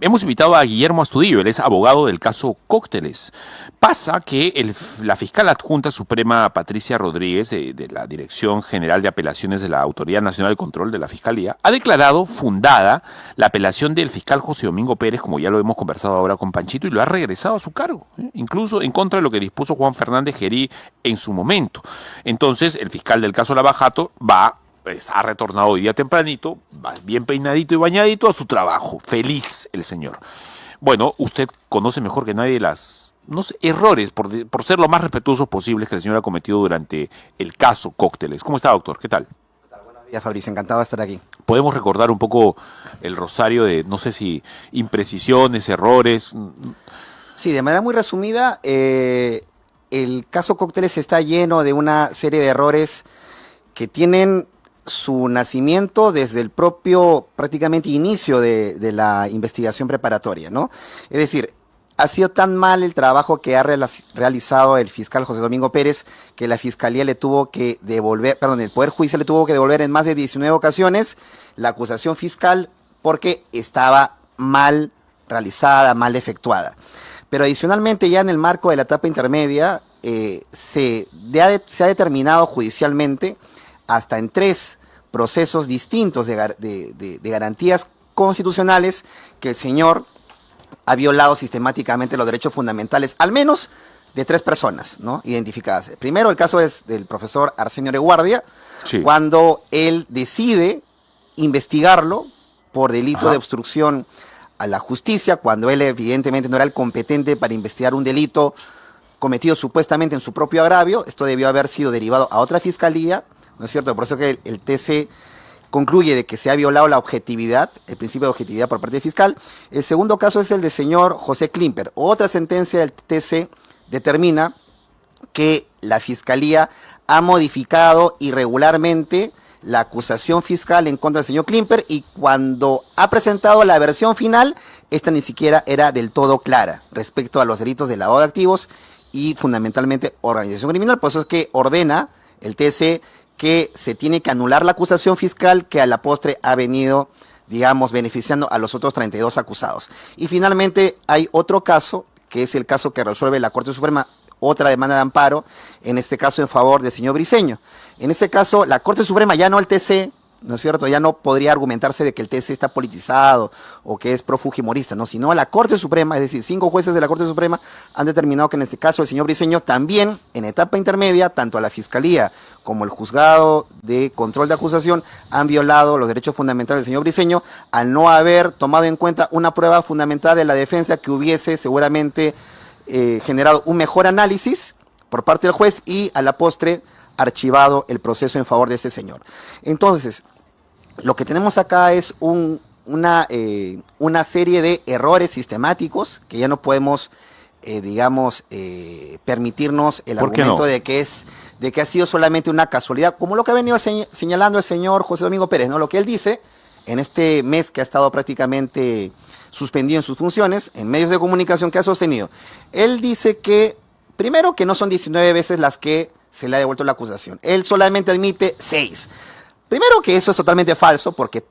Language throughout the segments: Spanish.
Hemos invitado a Guillermo Astudillo, él es abogado del caso Cócteles. Pasa que la fiscal adjunta suprema Patricia Rodríguez, de la Dirección General de Apelaciones de la Autoridad Nacional de Control de la Fiscalía, ha declarado fundada la apelación del fiscal José Domingo Pérez, como ya lo hemos conversado ahora con Panchito, y lo ha regresado a su cargo, incluso en contra de lo que dispuso Juan Fernández Gerí en su momento. Entonces, el fiscal del caso Lavajato ha retornado hoy día tempranito, va bien peinadito y bañadito a su trabajo. Feliz el señor. Bueno, usted conoce mejor que nadie errores, por ser lo más respetuosos posibles que el señor ha cometido durante el caso Cócteles. ¿Cómo está, doctor? ¿Qué tal? Buenos días, Fabricio. Encantado de estar aquí. ¿Podemos recordar un poco el rosario de, no sé si, imprecisiones, errores? Sí, de manera muy resumida, el caso Cócteles está lleno de una serie de errores que tienen su nacimiento desde el propio prácticamente inicio de la investigación preparatoria, ¿no? Es decir, ha sido tan mal el trabajo que ha realizado el fiscal José Domingo Pérez que la Fiscalía le tuvo que devolver, el Poder Judicial le tuvo que devolver en más de 19 ocasiones la acusación fiscal porque estaba mal realizada, mal efectuada. Pero adicionalmente, ya en el marco de la etapa intermedia, se ha determinado judicialmente hasta en 3 procesos distintos de garantías constitucionales que el señor ha violado sistemáticamente los derechos fundamentales, al menos de 3 personas, ¿no?, identificadas. Primero, el caso es del profesor Arsenio Oreguardia, sí, cuando él decide investigarlo por delito de obstrucción a la justicia, cuando él evidentemente no era el competente para investigar un delito cometido supuestamente en su propio agravio. Esto debió haber sido derivado a otra fiscalía, ¿no es cierto? Por eso que el TC concluye de que se ha violado la objetividad, el principio de objetividad por parte del fiscal. El segundo caso es el del señor José Klimper. Otra sentencia del TC determina que la Fiscalía ha modificado irregularmente la acusación fiscal en contra del señor Klimper, y cuando ha presentado la versión final, esta ni siquiera era del todo clara respecto a los delitos de lavado de activos y fundamentalmente organización criminal. Por eso es que ordena el TC que se tiene que anular la acusación fiscal que a la postre ha venido, digamos, beneficiando a los otros 32 acusados. Y finalmente hay otro caso, que es el caso que resuelve la Corte Suprema, otra demanda de amparo, en este caso en favor del señor Briceño. En este caso, la Corte Suprema, ya no el TC, ¿no es cierto?, ya no podría argumentarse de que el TC está politizado o que es pro-fujimorista, ¿no?, sino la Corte Suprema, es decir, 5 jueces de la Corte Suprema han determinado que en este caso el señor Briceño también, en etapa intermedia, tanto a la Fiscalía como el Juzgado de Control de Acusación han violado los derechos fundamentales del señor Briceño al no haber tomado en cuenta una prueba fundamental de la defensa que hubiese seguramente generado un mejor análisis por parte del juez y a la postre archivado el proceso en favor de ese señor. Entonces, lo que tenemos acá es una serie de errores sistemáticos que ya no podemos, permitirnos el argumento de que ha sido solamente una casualidad, como lo que ha venido señalando el señor José Domingo Pérez, ¿no? Lo que él dice en este mes que ha estado prácticamente suspendido en sus funciones, en medios de comunicación que ha sostenido. Él dice que, primero, que no son 19 veces las que se le ha devuelto la acusación. Él solamente admite 6. Primero, que eso es totalmente falso, porque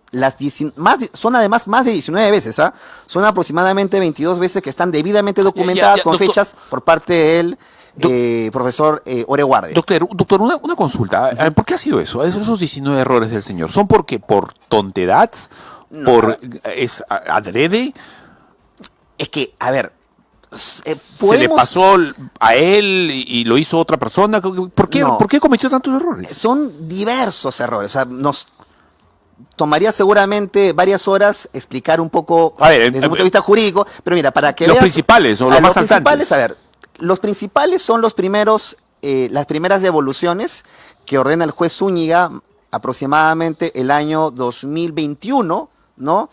son además más de 19 veces, ¿ah? Son aproximadamente 22 veces que están debidamente documentadas con doctor, fechas por parte del profesor Oreguardia. Doctor, una consulta. ¿Por qué ha sido eso? Esos 19 errores del señor, ¿son por tontedad? No. ¿Es adrede? Es que, a ver, ¿se le pasó a él y lo hizo otra persona? ¿Por qué cometió tantos errores? Son diversos errores. O sea, nos tomaría seguramente varias horas explicar un poco desde el punto de vista jurídico, pero mira, para que los veas... principales o los más saltantes. A ver, los principales son las primeras devoluciones que ordena el juez Zúñiga aproximadamente el año 2021, ¿no?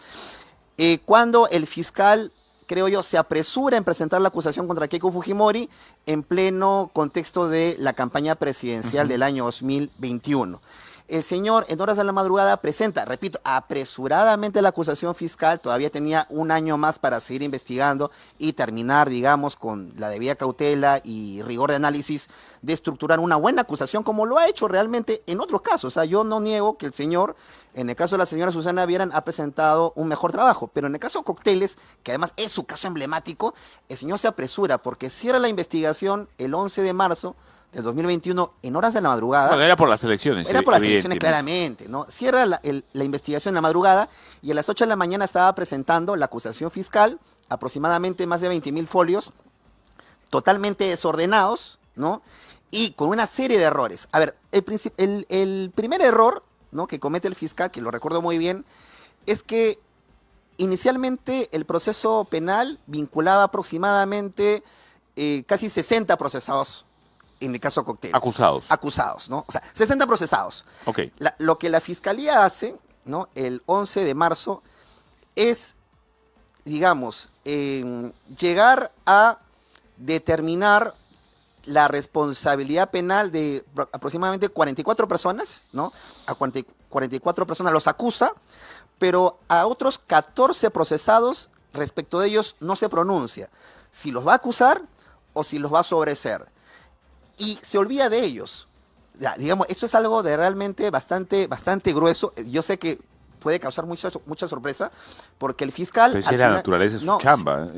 Cuando el fiscal, creo yo, se apresura en presentar la acusación contra Keiko Fujimori en pleno contexto de la campaña presidencial del año 2021. el señor en horas de la madrugada presenta, repito, apresuradamente la acusación fiscal, todavía tenía un año más para seguir investigando y terminar, digamos, con la debida cautela y rigor de análisis de estructurar una buena acusación como lo ha hecho realmente en otros casos. O sea, yo no niego que el señor, en el caso de la señora Susana Vieran, ha presentado un mejor trabajo, pero en el caso de Cócteles, que además es su caso emblemático, el señor se apresura porque cierra la investigación el 11 de marzo del 2021 en horas de la madrugada. Bueno, era por las elecciones. Era por las elecciones, claramente, ¿no? Cierra la investigación en la madrugada y a las 8 de la mañana estaba presentando la acusación fiscal, aproximadamente más de 20.000 folios, totalmente desordenados, ¿no? Y con una serie de errores. A ver, el primer error, ¿no?, que comete el fiscal, que lo recuerdo muy bien, es que inicialmente el proceso penal vinculaba aproximadamente casi 60 procesados. En el caso Cócteles. Acusados. Acusados, ¿no? O sea, 60 procesados. Ok. Lo que la fiscalía hace, ¿no?, el 11 de marzo es, digamos, llegar a determinar la responsabilidad penal de aproximadamente 44 personas, ¿no? A 44 personas los acusa, pero a otros 14 procesados, respecto de ellos, no se pronuncia si los va a acusar o si los va a sobreseer. Y se olvida de ellos. Ya, digamos, esto es algo de realmente bastante grueso. Yo sé que puede causar mucha sorpresa, porque el fiscal... Pero esa es la naturaleza de su chamba.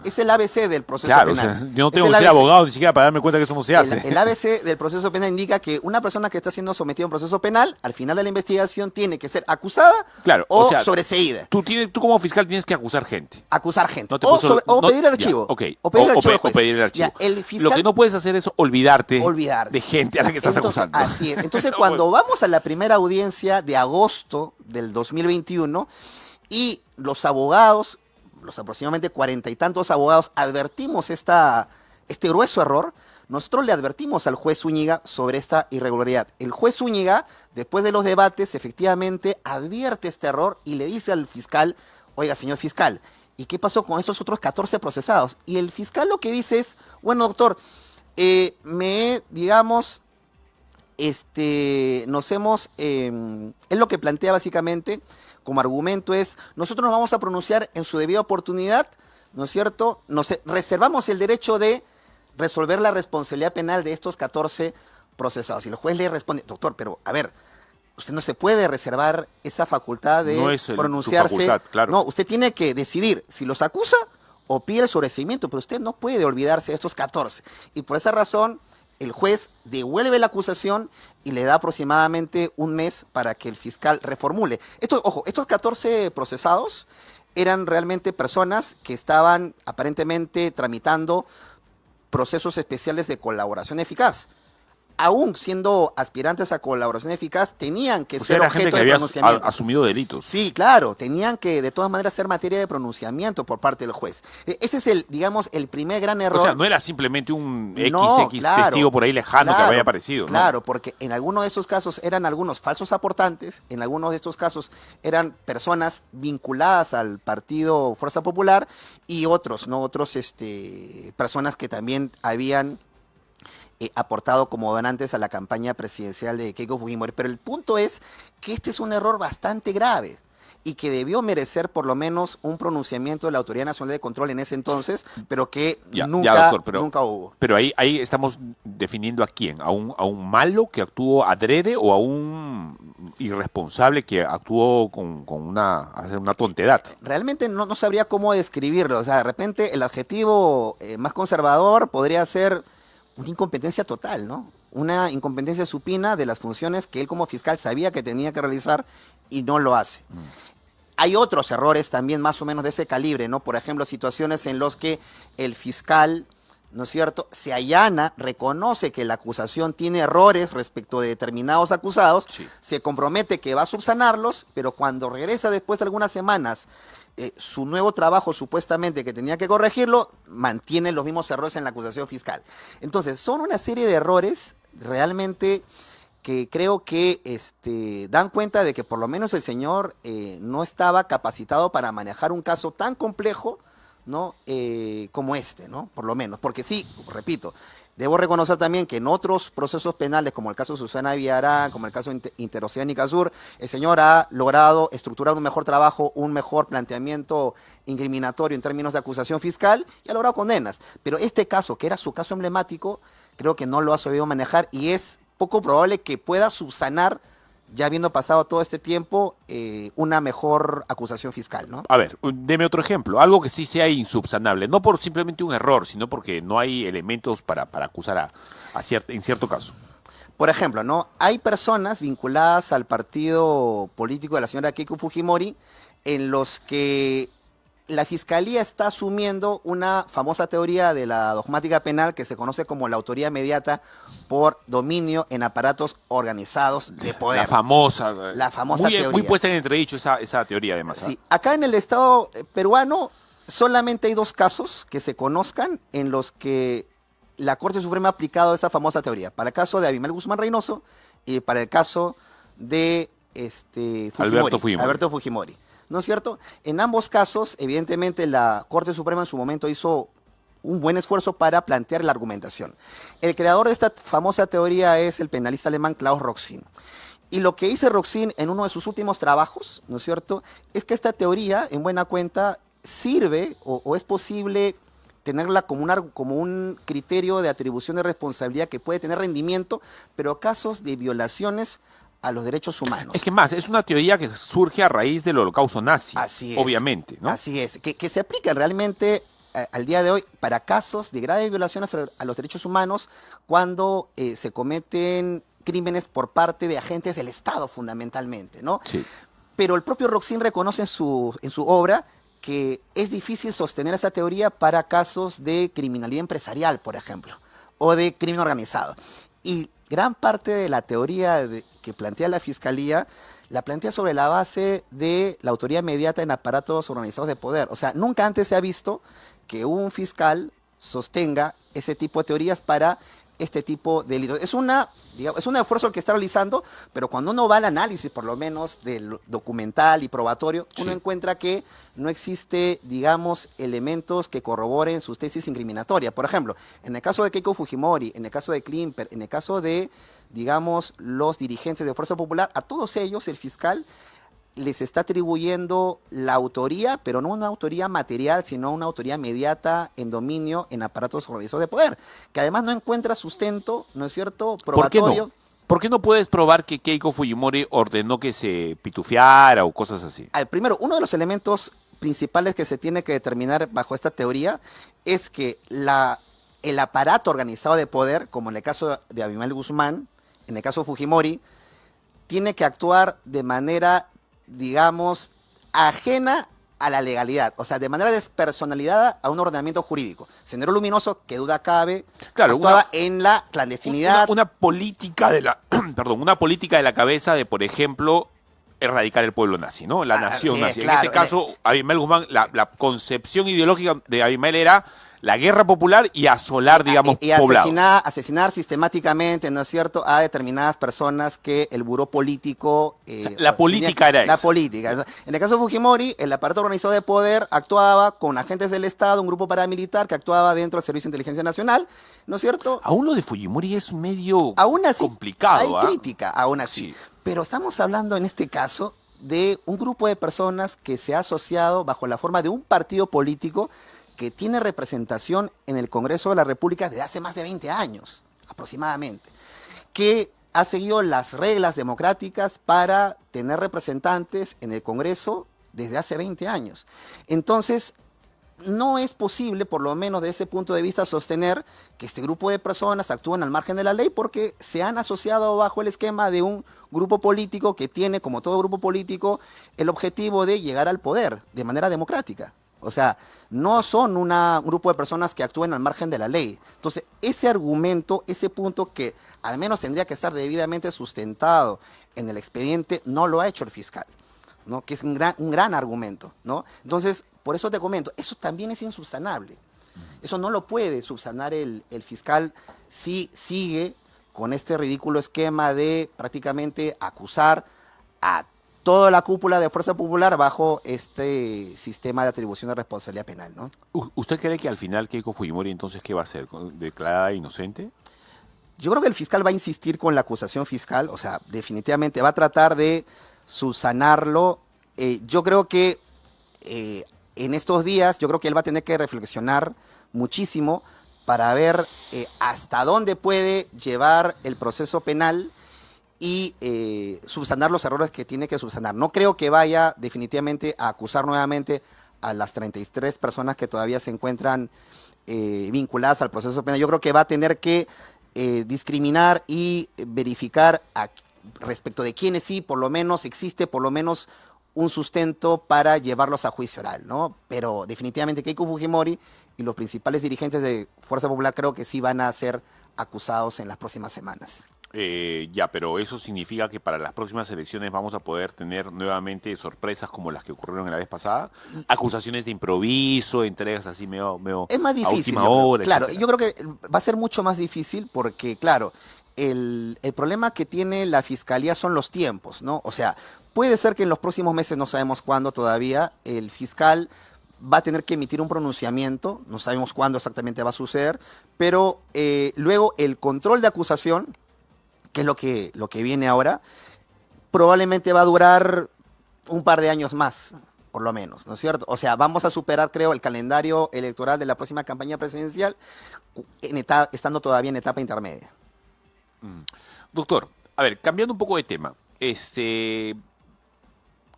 Es el ABC del proceso penal. Claro, o sea, yo no tengo que ser abogado ni siquiera para darme cuenta que eso no se hace. El ABC del proceso penal indica que una persona que está siendo sometida a un proceso penal, al final de la investigación, tiene que ser acusada o sobreseída. Tú como fiscal tienes que acusar gente. Acusar gente. No o pedir el archivo. Ya, okay. O pedir el archivo. O pedir el archivo. Ya, el fiscal, lo que no puedes hacer es olvidarte de gente a la que estás acusando. Así es. Entonces, cuando vamos a la primera audiencia de agosto del 2021 y los abogados, los aproximadamente 40 y tantos abogados, advertimos este grueso error, nosotros le advertimos al juez Zúñiga sobre esta irregularidad. El juez Zúñiga, después de los debates, efectivamente advierte este error y le dice al fiscal: oiga, señor fiscal, ¿y qué pasó con esos otros 14 procesados? Y el fiscal lo que dice es: bueno, doctor, él lo que plantea básicamente como argumento es: nosotros nos vamos a pronunciar en su debida oportunidad, ¿no es cierto? Reservamos el derecho de resolver la responsabilidad penal de estos 14 procesados. Y el juez le responde: doctor, pero a ver, usted no se puede reservar esa facultad de pronunciarse. Su facultad, claro. No, usted tiene que decidir si los acusa o pide el sobreseimiento, pero usted no puede olvidarse de estos 14. Y por esa razón, el juez devuelve la acusación y le da aproximadamente un mes para que el fiscal reformule. Estos 14 procesados eran realmente personas que estaban aparentemente tramitando procesos especiales de colaboración eficaz. Aún siendo aspirantes a colaboración eficaz, tenían que ser objeto de pronunciamiento. Asumido delitos. Sí, claro, tenían que de todas maneras ser materia de pronunciamiento por parte del juez. Ese es el primer gran error. O sea, no era simplemente un testigo por ahí lejano que había aparecido. Claro, ¿no? Porque en algunos de esos casos eran algunos falsos aportantes, en algunos de estos casos eran personas vinculadas al partido Fuerza Popular y otros personas que también habían aportado como donantes a la campaña presidencial de Keiko Fujimori. Pero el punto es que este es un error bastante grave y que debió merecer por lo menos un pronunciamiento de la Autoridad Nacional de Control en ese entonces, pero que nunca hubo. Pero ahí estamos definiendo a quién, a un malo que actuó adrede o a un irresponsable que actuó con una tontedad. Realmente no sabría cómo describirlo. O sea, de repente el adjetivo más conservador podría ser una incompetencia total, ¿no? Una incompetencia supina de las funciones que él como fiscal sabía que tenía que realizar y no lo hace. Hay otros errores también más o menos de ese calibre, ¿no? Por ejemplo, situaciones en las que el fiscal, ¿no es cierto?, se allana, reconoce que la acusación tiene errores respecto de determinados acusados, se compromete que va a subsanarlos, pero cuando regresa después de algunas semanas su nuevo trabajo supuestamente que tenía que corregirlo, mantiene los mismos errores en la acusación fiscal. Entonces, son una serie de errores realmente que creo que dan cuenta de que por lo menos el señor no estaba capacitado para manejar un caso tan complejo, ¿no? Como ¿no? Por lo menos, porque sí, repito, Debo reconocer también que en otros procesos penales, como el caso de Susana Villarán, como el caso Interoceánica Sur, el señor ha logrado estructurar un mejor trabajo, un mejor planteamiento incriminatorio en términos de acusación fiscal y ha logrado condenas. Pero este caso, que era su caso emblemático, creo que no lo ha sabido manejar y es poco probable que pueda subsanar, ya habiendo pasado todo este tiempo, una mejor acusación fiscal, ¿no? A ver, deme otro ejemplo, algo que sí sea insubsanable, no por simplemente un error, sino porque no hay elementos para acusar en cierto caso. Por ejemplo, ¿no? Hay personas vinculadas al partido político de la señora Keiko Fujimori en los que la fiscalía está asumiendo una famosa teoría de la dogmática penal que se conoce como la autoría inmediata por dominio en aparatos organizados de poder. La famosa teoría. Muy puesta en entredicho esa teoría, además. Sí, acá en el Estado peruano solamente hay 2 casos que se conozcan en los que la Corte Suprema ha aplicado esa famosa teoría. Para el caso de Abimael Guzmán Reynoso y para el caso de Alberto Fujimori. ¿No es cierto? En ambos casos, evidentemente, la Corte Suprema en su momento hizo un buen esfuerzo para plantear la argumentación. El creador de esta famosa teoría es el penalista alemán Klaus Roxin. Y lo que dice Roxin en uno de sus últimos trabajos, ¿no es cierto?, es que esta teoría, en buena cuenta, sirve o es posible tenerla como un criterio de atribución de responsabilidad que puede tener rendimiento, pero casos de violaciones a los derechos humanos. Es que más, es una teoría que surge a raíz del holocausto nazi, así es, obviamente, ¿no? Así es, que se aplica realmente al día de hoy para casos de graves violaciones a los derechos humanos cuando se cometen crímenes por parte de agentes del Estado fundamentalmente, ¿no? Sí. Pero el propio Roxin reconoce en su obra que es difícil sostener esa teoría para casos de criminalidad empresarial, por ejemplo, o de crimen organizado. Y gran parte de la teoría que plantea la Fiscalía la plantea sobre la base de la autoría inmediata en aparatos organizados de poder. O sea, nunca antes se ha visto que un fiscal sostenga ese tipo de teorías para este tipo de delitos. Es un esfuerzo el que está realizando, pero cuando uno va al análisis, por lo menos, del documental y probatorio, uno encuentra que no existe, digamos, elementos que corroboren sus tesis incriminatorias. Por ejemplo, en el caso de Keiko Fujimori, en el caso de Klimper, en el caso de, digamos, los dirigentes de Fuerza Popular, a todos ellos el fiscal les está atribuyendo la autoría, pero no una autoría material, sino una autoría inmediata en dominio en aparatos organizados de poder, que además no encuentra sustento, ¿no es cierto?, probatorio. ¿Por qué no puedes probar que Keiko Fujimori ordenó que se pitufiara o cosas así? Primero, uno de los elementos principales que se tiene que determinar bajo esta teoría es que el aparato organizado de poder, como en el caso de Abimael Guzmán, en el caso de Fujimori, tiene que actuar de manera, digamos, ajena a la legalidad, o sea, de manera despersonalizada a un ordenamiento jurídico. Sendero Luminoso, que duda cabe, actuaba en la clandestinidad. Una política de la, una política de la cabeza de, por ejemplo, erradicar el pueblo nazi, ¿no? La nación nazi. Claro, en este caso, Abimael Guzmán, la concepción ideológica de Abimael era la guerra popular y asolar, digamos, poblados. Asesinar sistemáticamente, ¿no es cierto?, a determinadas personas que el buró político... la política era la política. En el caso de Fujimori, el aparato organizado de poder actuaba con agentes del Estado, un grupo paramilitar que actuaba dentro del Servicio de Inteligencia Nacional, ¿no es cierto? Aún lo de Fujimori es medio Hay complicado. crítica, aún así. Sí. Pero estamos hablando en este caso de un grupo de personas que se ha asociado bajo la forma de un partido político que tiene representación en el Congreso de la República desde hace más de 20 años, aproximadamente, que ha seguido las reglas democráticas para tener representantes en el Congreso desde hace 20 años. Entonces, no es posible, por lo menos desde ese punto de vista, sostener que este grupo de personas actúan al margen de la ley porque se han asociado bajo el esquema de un grupo político que tiene, como todo grupo político, el objetivo de llegar al poder de manera democrática. O sea, no son un grupo de personas que actúen al margen de la ley. Entonces, ese argumento, ese punto que al menos tendría que estar debidamente sustentado en el expediente, no lo ha hecho el fiscal, ¿no? Que es un gran argumento, ¿no? Entonces, por eso te comento, eso también es insubsanable. Eso no lo puede subsanar el fiscal si sigue con este ridículo esquema de prácticamente acusar a toda la cúpula de Fuerza Popular bajo este sistema de atribución de responsabilidad penal, ¿no? ¿Usted cree que al final Keiko Fujimori entonces qué va a hacer? ¿Declarada inocente? Yo creo que el fiscal va a insistir con la acusación fiscal, o sea, definitivamente va a tratar de subsanarlo. Yo creo que en estos días, yo creo que él va a tener que reflexionar muchísimo para ver hasta dónde puede llevar el proceso penal y subsanar los errores que tiene que subsanar. No creo que vaya definitivamente a acusar nuevamente a las 33 personas que todavía se encuentran vinculadas al proceso penal. Yo creo que va a tener que discriminar y verificar respecto de quiénes sí, por lo menos existe, por lo menos un sustento para llevarlos a juicio oral, ¿no? Pero definitivamente Keiko Fujimori y los principales dirigentes de Fuerza Popular creo que sí van a ser acusados en las próximas semanas. Ya, pero eso significa que para las próximas elecciones vamos a poder tener nuevamente sorpresas como las que ocurrieron la vez pasada, acusaciones de improviso, entregas así medio Es más a difícil, última yo creo. hora, Claro, etcétera. yo creo que va a ser mucho más difícil porque, claro, el problema que tiene la fiscalía son los tiempos, ¿no? O sea, puede ser que en los próximos meses, no sabemos cuándo todavía, el fiscal va a tener que emitir un pronunciamiento, no sabemos cuándo exactamente va a suceder, pero luego el control de acusación, que es lo que viene ahora, probablemente va a durar un par de años más, por lo menos, ¿no es cierto? O sea, vamos a superar, creo, el calendario electoral de la próxima campaña presidencial estando todavía en etapa intermedia. Doctor, a ver, cambiando un poco de tema,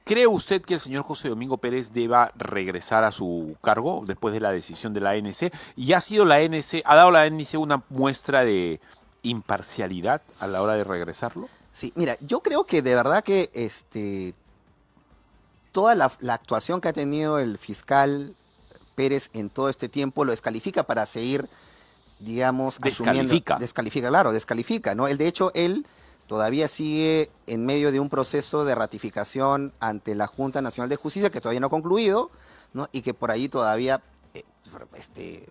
¿cree usted que el señor José Domingo Pérez deba regresar a su cargo después de la decisión de la ANC? ¿Y ha dado la ANC una muestra de imparcialidad a la hora de regresarlo? Sí, mira, yo creo que de verdad que toda la actuación que ha tenido el fiscal Pérez en todo este tiempo lo descalifica para seguir, digamos, asumiendo. Descalifica. Descalifica, claro, descalifica, ¿no? De hecho, él todavía sigue en medio de un proceso de ratificación ante la Junta Nacional de Justicia que todavía no ha concluido, ¿no? Y que por ahí todavía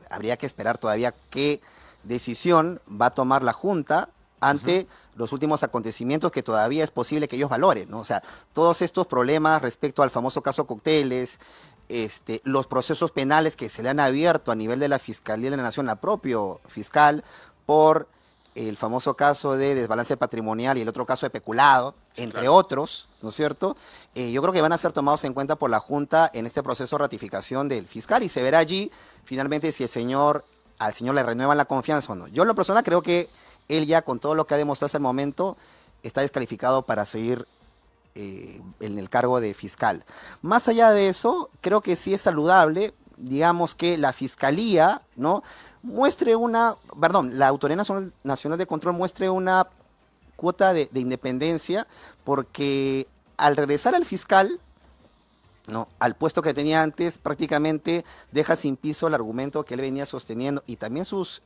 habría que esperar todavía qué decisión va a tomar la Junta ante los últimos acontecimientos que todavía es posible que ellos valoren, ¿no? O sea, todos estos problemas respecto al famoso caso Cócteles, los procesos penales que se le han abierto a nivel de la Fiscalía de la Nación, al propio fiscal, por el famoso caso de desbalance patrimonial y el otro caso de peculado, entre otros, ¿no es cierto? Yo creo que van a ser tomados en cuenta por la Junta en este proceso de ratificación del fiscal y se verá allí finalmente si al señor le renuevan la confianza o no. Yo en lo personal creo que él ya con todo lo que ha demostrado hasta el momento está descalificado para seguir en el cargo de fiscal. Más allá de eso, creo que sí es saludable, digamos, que la Fiscalía, ¿no?, la Autoridad Nacional de Control muestre una cuota de independencia, porque al regresar al fiscal, ¿no?, al puesto que tenía antes, prácticamente deja sin piso el argumento que él venía sosteniendo y también sus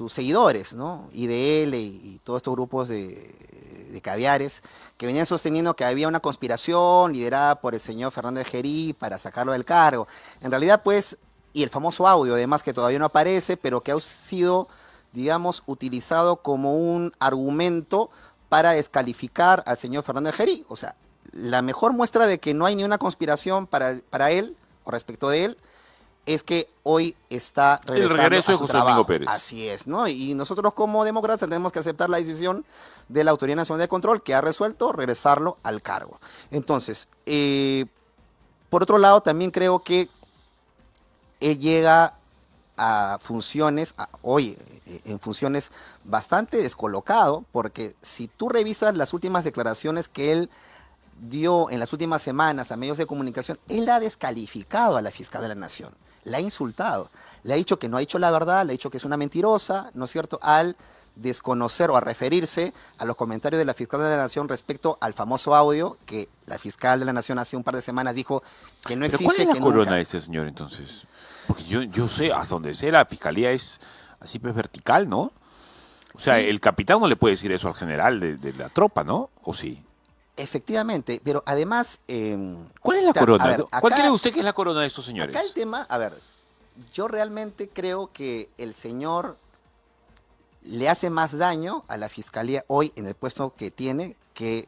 seguidores, ¿no? IDL y todos estos grupos de caviares que venían sosteniendo que había una conspiración liderada por el señor Fernández Gerí para sacarlo del cargo. En realidad, pues, y el famoso audio, además, que todavía no aparece, pero que ha sido, digamos, utilizado como un argumento para descalificar al señor Fernández Gerí. O sea, la mejor muestra de que no hay ni una conspiración para él o respecto de él es que hoy está regresando El regreso a de su José trabajo. Domingo Pérez. Así es, ¿no? Y nosotros como demócratas tenemos que aceptar la decisión de la Autoridad Nacional de Control que ha resuelto regresarlo al cargo. Entonces, por otro lado, también creo que él llega a funciones, hoy en funciones bastante descolocado, porque si tú revisas las últimas declaraciones que él dio en las últimas semanas a medios de comunicación, él ha descalificado a la fiscal de la Nación, la ha insultado, le ha dicho que no ha dicho la verdad, le ha dicho que es una mentirosa, ¿no es cierto?, al desconocer o a referirse a los comentarios de la fiscal de la Nación respecto al famoso audio que la fiscal de la Nación hace un par de semanas dijo que no ¿Pero existe. cuál es la que corona nunca... de este señor entonces? Porque yo sé, hasta donde sé, la fiscalía es así pues vertical, ¿no? O sea, Sí. el capitán no le puede decir eso al general de la tropa, ¿no? ¿O sí? Efectivamente, pero además... ¿Cuál es la claro, corona? a ver, ¿Cuál acá, cree usted que es la corona de estos señores? acá el tema, a ver, yo realmente creo que el señor le hace más daño a la fiscalía hoy en el puesto que tiene que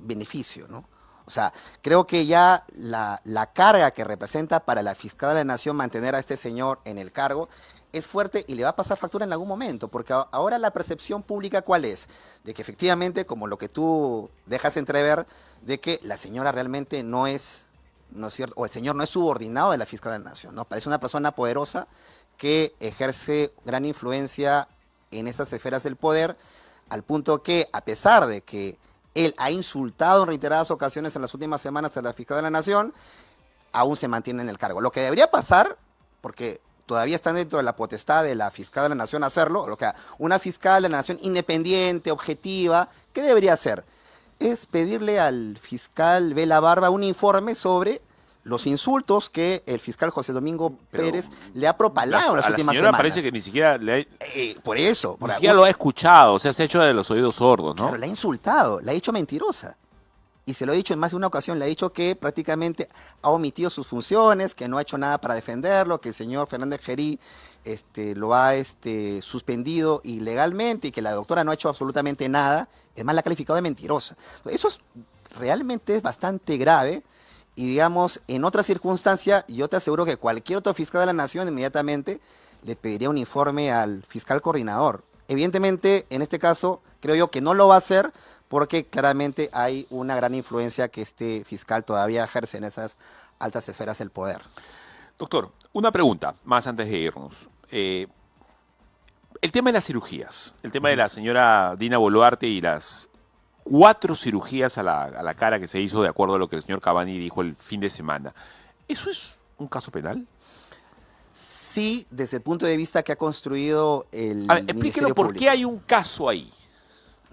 beneficio, ¿no? O sea, creo que ya la carga que representa para la fiscal de la Nación mantener a este señor en el cargo es fuerte y le va a pasar factura en algún momento, porque ahora la percepción pública, ¿cuál es? De que efectivamente, como lo que tú dejas entrever, de que la señora realmente no es cierto? O el señor no es subordinado de la fiscal de la Nación, ¿no? Parece una persona poderosa que ejerce gran influencia en esas esferas del poder, al punto que, a pesar de que él ha insultado en reiteradas ocasiones en las últimas semanas a la fiscal de la Nación, aún se mantiene en el cargo. Lo que debería pasar, porque todavía están dentro de la potestad de la fiscal de la Nación hacerlo, lo que una fiscal de la Nación independiente, objetiva, ¿qué debería hacer? Es pedirle al fiscal Vela Barba un informe sobre los insultos que el fiscal José Domingo Pérez le ha propalado en las últimas semanas. Parece que ni siquiera por eso. Ni siquiera lo ha escuchado, o sea, se ha hecho de los oídos sordos, ¿no? Claro, la ha insultado, la ha hecho mentirosa. Y se lo he dicho en más de una ocasión, le ha dicho que prácticamente ha omitido sus funciones, que no ha hecho nada para defenderlo, que el señor Fernández Gerí lo ha suspendido ilegalmente y que la doctora no ha hecho absolutamente nada. Es más, la ha calificado de mentirosa. Eso realmente es bastante grave. Y digamos, en otra circunstancia, yo te aseguro que cualquier otro fiscal de la Nación inmediatamente le pediría un informe al fiscal coordinador. Evidentemente, en este caso, creo yo que no lo va a hacer porque claramente hay una gran influencia que este fiscal todavía ejerce en esas altas esferas del poder. Doctor, una pregunta más antes de irnos. El tema de las cirugías, el tema de la señora Dina Boluarte y las 4 cirugías a la cara que se hizo de acuerdo a lo que el señor Cavani dijo el fin de semana. ¿Eso es un caso penal? Sí, desde el punto de vista que ha construido el A ver, explíquelo por qué hay un caso ahí.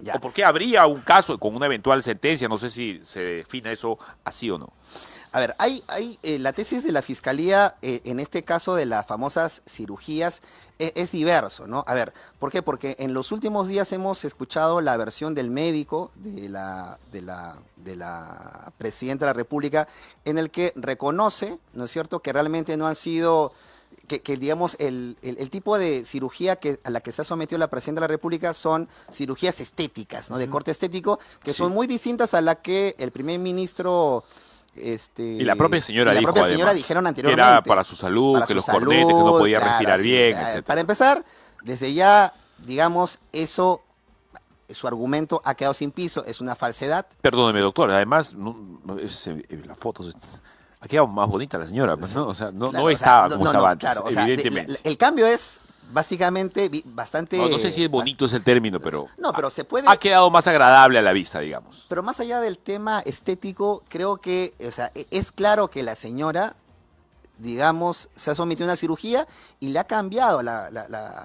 Ya. ¿O por qué habría un caso con una eventual sentencia? No sé si se define eso así o no. A ver, hay la tesis de la Fiscalía, en este caso de las famosas cirugías, es diverso, ¿no? A ver, ¿por qué? Porque en los últimos días hemos escuchado la versión del médico de la Presidenta de la República, en el que reconoce, ¿no es cierto?, que realmente no han sido... Que digamos, el tipo de cirugía a la que se ha sometido la Presidenta de la República son cirugías estéticas, ¿no? De corte estético, que son muy distintas a la que el primer ministro... y la propia señora dijo, además, dijeron anteriormente. Que era para su salud, que los cornetes, que no podía respirar bien, etc. Para empezar, desde ya, digamos, su argumento ha quedado sin piso, es una falsedad. Perdóneme, doctor, además, las fotos... Ha quedado más bonita la señora, ¿no? O sea, no estaba como estaba antes, claro, evidentemente. El cambio es básicamente bastante... No sé si es bonito es el término, pero... No, pero se puede... Ha quedado más agradable a la vista, digamos. Pero más allá del tema estético, creo que, o sea, es claro que la señora, digamos, se ha sometido a una cirugía y le ha cambiado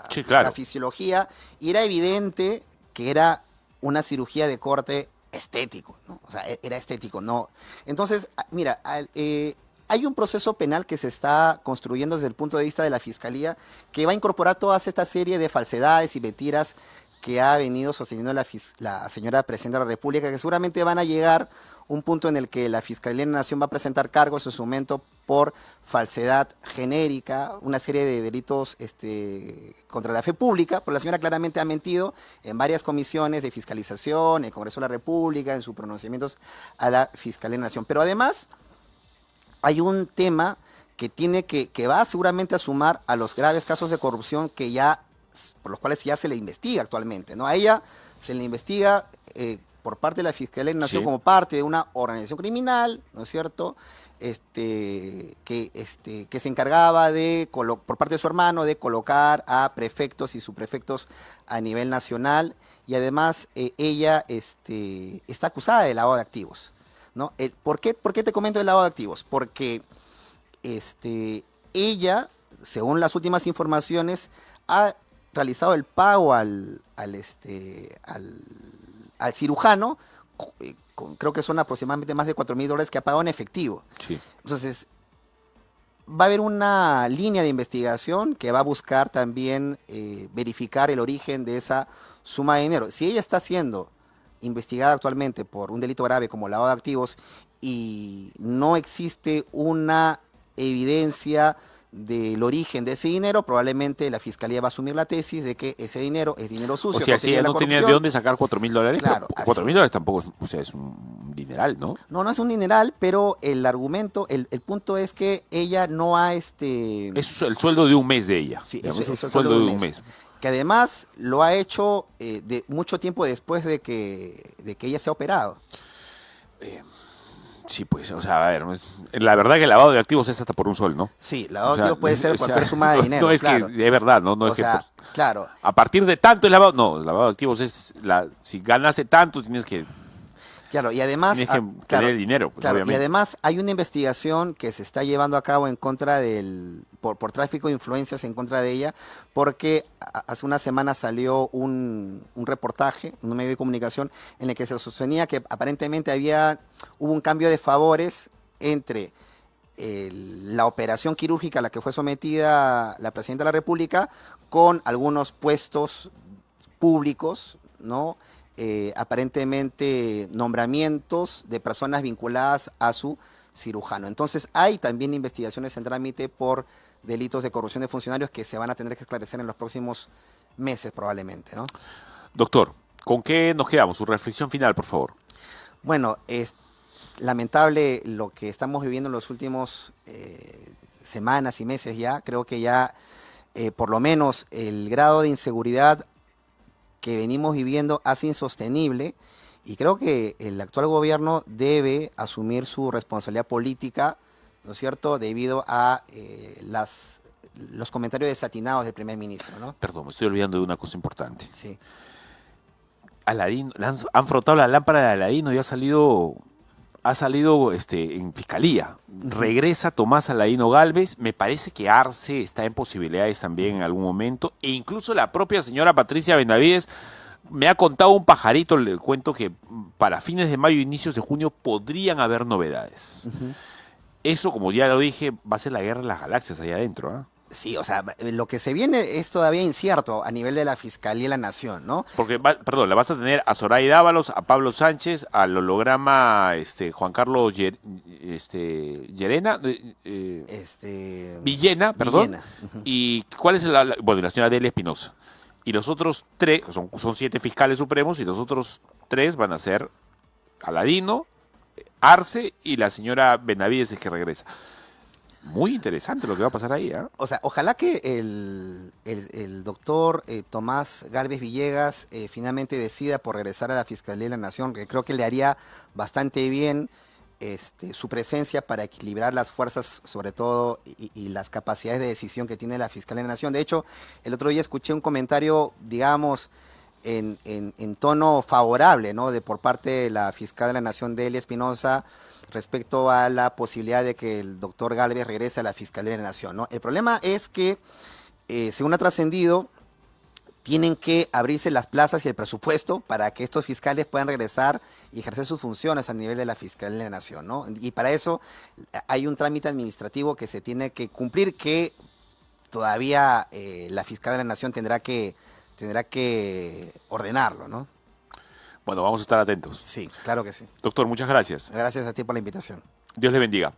Sí, claro. la fisiología, y era evidente que era una cirugía de corte estético, ¿no? O sea, era estético, ¿no? Entonces, mira, hay un proceso penal que se está construyendo desde el punto de vista de la Fiscalía que va a incorporar toda esta serie de falsedades y mentiras que ha venido sosteniendo la señora Presidenta de la República, que seguramente van a llegar un punto en el que la Fiscalía de la Nación va a presentar cargos en su momento por falsedad genérica, una serie de delitos contra la fe pública, porque la señora claramente ha mentido en varias comisiones de fiscalización, en el Congreso de la República, en sus pronunciamientos a la Fiscalía de la Nación. Pero además hay un tema que va seguramente a sumar a los graves casos de corrupción por los cuales ya se le investiga actualmente, ¿no? A ella se le investiga por parte de la Fiscalía de la Nación, sí, como parte de una organización criminal, ¿no es cierto?, que se encargaba por parte de su hermano, de colocar a prefectos y subprefectos a nivel nacional, y además ella está acusada de lavado de activos, ¿no? ¿Por qué te comento el lavado de activos? Porque ella, según las últimas informaciones, ha realizado el pago al cirujano, creo que son aproximadamente más de $4,000 que ha pagado en efectivo. Sí. Entonces, va a haber una línea de investigación que va a buscar también verificar el origen de esa suma de dinero. Si ella está siendo investigada actualmente por un delito grave como lavado de activos y no existe una evidencia del origen de ese dinero, probablemente la Fiscalía va a asumir la tesis de que ese dinero es dinero sucio. O sea, si ella no tenía de dónde sacar $4,000, claro, $4,000 tampoco es un dineral, ¿no? No, no es un dineral, pero el argumento, el punto es que ella no ha Es el sueldo de un mes de ella. Sí, Digamos, eso es un es sueldo solo de un mes. que además lo ha hecho de mucho tiempo después de que ella se ha operado. Sí, pues, o sea, a ver, la verdad que el lavado de activos es hasta por un sol, ¿no? Sí, O lavado de sea, activos puede ser o sea, cualquier suma de dinero, no es claro. que, es verdad, ¿no? No O es que sea, claro, a partir de tanto el lavado, no, el lavado de activos es, si ganaste tanto, claro, y además, tienes que claro, tener el dinero, pues, claro, y obviamente. además hay una investigación que se está llevando a cabo en contra por tráfico de influencias en contra de ella, porque hace una semana salió un reportaje en un medio de comunicación en el que se sostenía que aparentemente hubo un cambio de favores entre la operación quirúrgica a la que fue sometida la presidenta de la República con algunos puestos públicos, ¿no? Aparentemente nombramientos de personas vinculadas a su cirujano. Entonces hay también investigaciones en trámite por delitos de corrupción de funcionarios que se van a tener que esclarecer en los próximos meses probablemente, ¿no? Doctor, ¿con qué nos quedamos? Su reflexión final, por favor. Bueno, es lamentable lo que estamos viviendo en los últimos semanas y meses ya. Creo que ya por lo menos el grado de inseguridad que venimos viviendo hace insostenible y creo que el actual gobierno debe asumir su responsabilidad política, ¿no es cierto?, debido a los comentarios desatinados del primer ministro, ¿no? Perdón, me estoy olvidando de una cosa importante. Sí. Aladino, han frotado la lámpara de Aladino y ha salido en fiscalía. Regresa Tomás Aladino Gálvez. Me parece que Arce está en posibilidades también en algún momento. E incluso la propia señora Patricia Benavides me ha contado un pajarito, le cuento que para fines de mayo, inicios de junio, podrían haber novedades. Eso, como ya lo dije, va a ser la guerra de las galaxias allá adentro, ¿ah? Sí, o sea, lo que se viene es todavía incierto a nivel de la Fiscalía de la Nación, ¿no? Porque, perdón, la vas a tener a Zoraida Ábalos, a Pablo Sánchez, al holograma Juan Carlos Llerena, Villena, perdón. Villena. ¿Y cuál es bueno, la señora Delia Espinosa? Y los otros tres, son 7 fiscales supremos, y los otros 3 van a ser Aladino, Arce y la señora Benavides, es que regresa. Muy interesante lo que va a pasar ahí, ¿eh? O sea, ojalá que el doctor Tomás Gálvez Villegas finalmente decida por regresar a la Fiscalía de la Nación, que creo que le haría bastante bien su presencia para equilibrar las fuerzas, sobre todo, y las capacidades de decisión que tiene la Fiscalía de la Nación. De hecho, el otro día escuché un comentario, digamos, en tono favorable, ¿no?, por parte de la fiscal de la Nación, Delia Espinosa, respecto a la posibilidad de que el doctor Gálvez regrese a la Fiscalía de la Nación, ¿no? El problema es que, según ha trascendido, tienen que abrirse las plazas y el presupuesto para que estos fiscales puedan regresar y ejercer sus funciones a nivel de la Fiscalía de la Nación, ¿no? Y para eso hay un trámite administrativo que se tiene que cumplir, que todavía la Fiscalía de la Nación tendrá que ordenarlo, ¿no? Bueno, vamos a estar atentos. Sí, claro que sí. Doctor, muchas gracias. Gracias a ti por la invitación. Dios le bendiga.